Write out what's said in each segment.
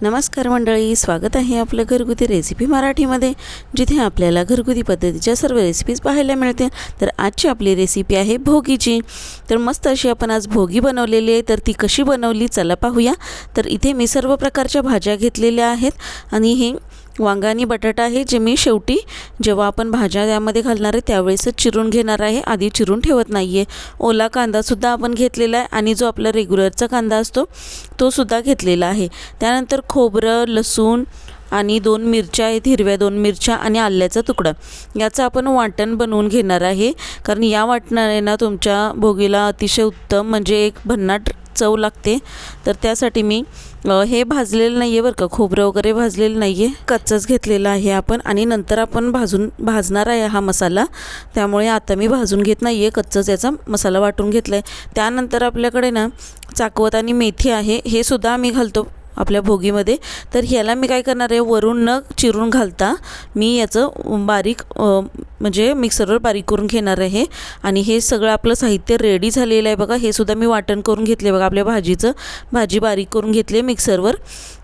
नमस्कार मंडळी, स्वागत आहे आपलं घरगुती रेसिपी मराठीमध्ये, जिथे आपल्याला घरगुती पद्धतीच्या सर्व रेसिपीज पाहायला मिळतील। तर आजची आपली रेसिपी आहे भोगीची। तर मस्त अशी आपण आज भोगी बनवलेली आहे। तर ती कशी बनवली चला पाहूया। तर इथे मी सर्व प्रकारच्या भाज्या घेतलेल्या आहेत आणि हे वांगा आणि बटाटा आहे, जे मी शेवटी जेव्हा आपण भाज्या यामध्ये घालणार आहे त्यावेळेसच चिरून घेणार आहे, आधी चिरून ठेवत नाही आहे। ओला कांदासुद्धा आपण घेतलेला आहे आणि जो आपला रेग्युलरचा कांदा असतो तो सुद्धा घेतलेला आहे। त्यानंतर खोबरं, लसूण आणि 2 मिरच्या आहेत, हिरव्या 2 मिरच्या आणि आल्याचा तुकडा, याचं आपण वाटण बनवून घेणार आहे। कारण या वाटणाने ना तुमच्या भोगीला अतिशय उत्तम म्हणजे एक भन्नाट चव लागते। तर त्यासाठी मी हे भाजलेलं नाही आहे बरं का, खोबरं वगैरे भाजलेलं नाही आहे, कच्चंच घेतलेलं आहे आपण। आणि नंतर आपण भाजणार आहे हा मसाला, त्यामुळे आता मी भाजून घेत नाही आहे, कच्चंच याचा मसाला वाटून घेतला आहे। त्यानंतर आपल्याकडे ना चाकवत आणि मेथी आहे, हे सुद्धा आम्ही घालतो आपल्या भोगीमध्ये। तर ह्याला मी काय करणार आहे, वरून न चिरून घालता मी याचं बारीक म्हणजे मिक्सरवर बारीक करून घेणार आहे। आणि हे सगळं आपलं साहित्य रेडी झालेलं आहे बघा। हे सुद्धा मी वाटण करून घेतले बघा, आपल्या भाजी बारीक करून घेतली मिक्सरवर।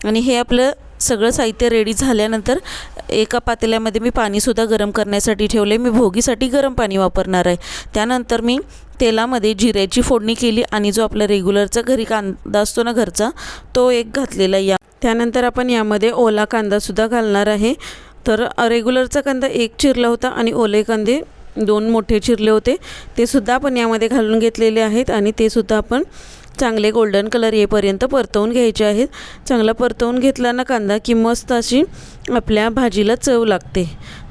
आणि हे आपलं सगळं साहित्य रेडी झाल्यानंतर एका पातेल्यामध्ये मी पाणीसुद्धा गरम करण्यासाठी ठेवले। मी भोगीसाठी गरम पाणी वापरणार आहे। त्यानंतर मी तेलामध्ये जिऱ्याची फोडणी केली आणि जो आपला रेग्युलरचा घरी कांदा असतो ना घरचा, तो एक घातलेला या। त्यानंतर आपण यामध्ये ओला कांदासुद्धा घालणार आहे। तर रेग्युलरचा कांदा 1 चिरला होता आणि ओले कांदे 2 मोठे चिरले होते, ते सुद्धा आपण यामध्ये घालून घेतलेले आहेत। आणि ते सुद्धा आपण चांगले गोल्डन कलर येईपर्यंत परतवून घ्यायचे आहेत। चांगला परतवून घेतला ना कांदा की मस्त अशी आपल्या भाजीला चव लागते।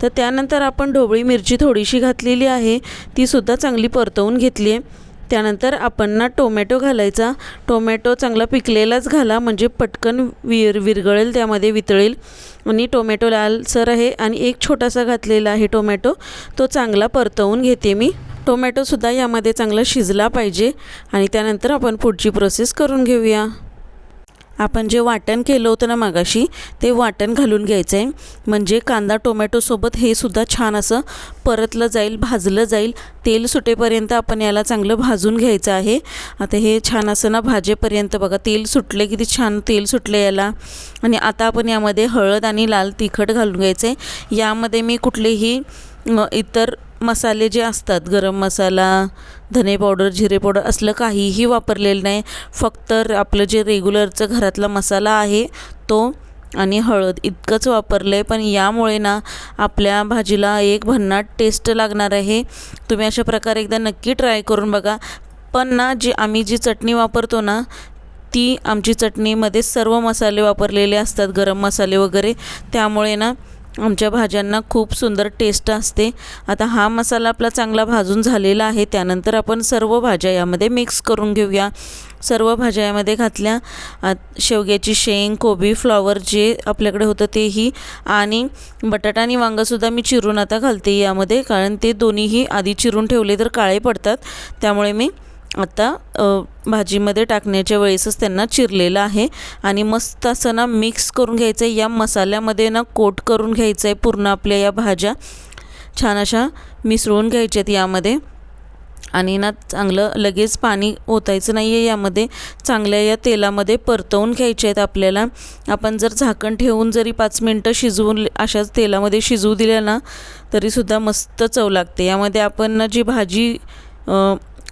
तर त्यानंतर आपण ढोबळी मिरची थोडीशी घातलेली आहे, ती सुद्धा चांगली परतवून घेतली आहे। त्यानंतर आपण ना टोमॅटो घालायचा, टोमॅटो चांगला पिकलेलाच घाला म्हणजे पटकन विरघळेल, त्यामध्ये वितळेल। आणि टोमॅटो लालसर आहे आणि एक छोटासा घातलेला आहे टोमॅटो, तो चांगला परतवून घेते मी। टोमॅटोसुद्धा यामध्ये चांगला शिजला पाहिजे आणि त्यानंतर आपण पुढची प्रोसेस करून घेऊया। आपण जे वाटण केलं होतं ना मगाशी, ते वाटण घालून घ्यायचं आहे, म्हणजे कांदा टोमॅटोसोबत हे सुद्धा छान असं परतलं जाईल, भाजलं जाईल। तेल सुटेपर्यंत आपण याला चांगलं भाजून घ्यायचं आहे। आता हे छान असं ना भाजेपर्यंत बघा तेल सुटले, किती छान तेल सुटले याला। आणि आता आपण यामध्ये हळद आणि लाल तिखट घालून घ्यायचं आहे। यामध्ये मी कुठलेही इतर मसाले जे असतात, गरम मसाला, धने पावडर, जिरे पावडर असलं काहीही वापरलेलं नाही। फक्त आपलं जे रेग्युलरचं घरातला मसाला आहे तो आणि हळद इतकंच वापरलं आहे। पण यामुळे ना आपल्या भाजीला एक भन्नाट टेस्ट लागणार आहे। तुम्ही अशा प्रकारे एकदा नक्की ट्राय करून बघा। पण ना आम्ही जी चटणी वापरतो ना, ती आमची चटणीमध्ये सर्व मसाले वापरलेले असतात, गरम मसाले वगैरे, त्यामुळे ना आमच्या भाज्यांना खूप सुंदर टेस्ट असते। आता हा मसाला आपला चांगला भाजून झालेला आहे। त्यानंतर आपण सर्व भाज्या यामध्ये मिक्स करून घेऊया। सर्व भाज्या यामध्ये घातल्या, शेवग्याची शेंग, कोबी, फ्लॉवर जे आपल्याकडे होतं तेही, आणि बटाटा आणि वांगासुद्धा मी चिरून आता घालते यामध्ये, कारण ते दोन्हीही आधी चिरून ठेवले तर काळे पडतात, त्यामुळे मी आता भाजीमध्ये टाकण्याच्या वेळेसच त्यांना चिरलेलं आहे। आणि मस्त असं ना मिक्स करून घ्यायचं आहे, या मसाल्यामध्ये ना कोट करून घ्यायचं आहे पूर्ण आपल्या या भाज्या, छान अशा मिसळून घ्यायच्यात यामध्ये। आणि ना चांगलं लगेच पाणी ओतायचं नाही आहे यामध्ये, चांगल्या या तेलामध्ये परतवून घ्यायचे आहेत आपल्याला। आपण जर झाकण ठेवून जरी 5 मिनटं शिजवून अशाच तेलामध्ये शिजवू दिल्या ना तरीसुद्धा मस्त चव लागते। यामध्ये आपण ना जी भाजी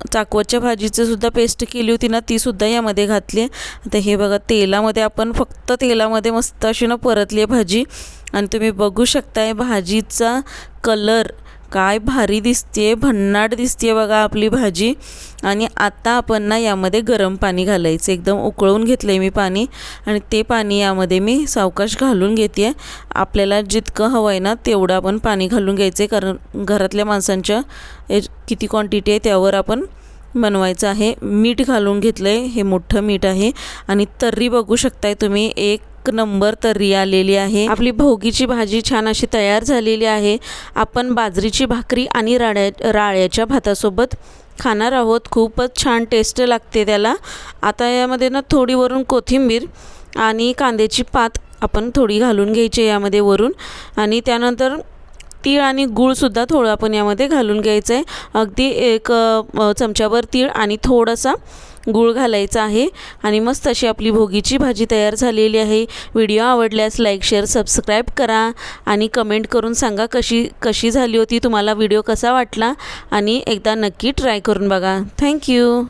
चाकवतच्या भाजीचं सुद्धा पेस्ट केली होती ना, ती सुद्धा यामध्ये घातली आहे। आता हे बघा तेलामध्ये आपण फक्त तेलामध्ये मस्त अशी ना परतली आहे भाजी, आणि तुम्ही बघू शकताय भाजीचा कलर काय भारी दिसते, भन्नाट दिसते बघा आपली भाजी। आणि आता आपण ना यामध्ये गरम पाणी घालायचं, एकदम उकळून घेतलं आहे मी पाणी, आणि ते पाणी यामध्ये मी सावकाश घालून घेते आहे। आपल्याला जितकं हवं आहे ना तेवढं आपण पाणी घालून घ्यायचं आहे, कारण घरातल्या माणसांच्या किती क्वांटिटी आहे त्यावर आपण बनवायचं आहे। मीठ घालून घेतलं आहे, हे मोठं मीठ आहे, आणि तर्री बघू शकताय तुम्ही, एक नंबर तर्री आलेली आहे। आपली भोगीची भाजी छान अशी तयार झालेली आहे। आपण बाजरीची भाकरी आणि राळ्याच्या भातासोबत खाणार आहोत, खूपच छान टेस्ट लागते त्याला। आता यामध्ये ना थोडी वरून कोथिंबीर आणि कांद्याची पात आपण थोडी घालून घ्यायची यामध्ये वरून, आणि त्यानंतर तीळ आणि गूळसुद्धा थोडं आपण यामध्ये घालून घ्यायचं आहे। अगदी 1 चमच्याभर तीळ आणि थोडासा गूळ घालायचा आहे आणि मस्त अशी आपली भोगीची भाजी तयार झालेली आहे. व्हिडिओ आवडल्यास लाईक शेअर सबस्क्राईब करा आणि कमेंट करून सांगा कशी झाली होती, तुम्हाला व्हिडिओ कसा वाटला आणि एकदा नक्की ट्राय करून बघा. थँक्यू.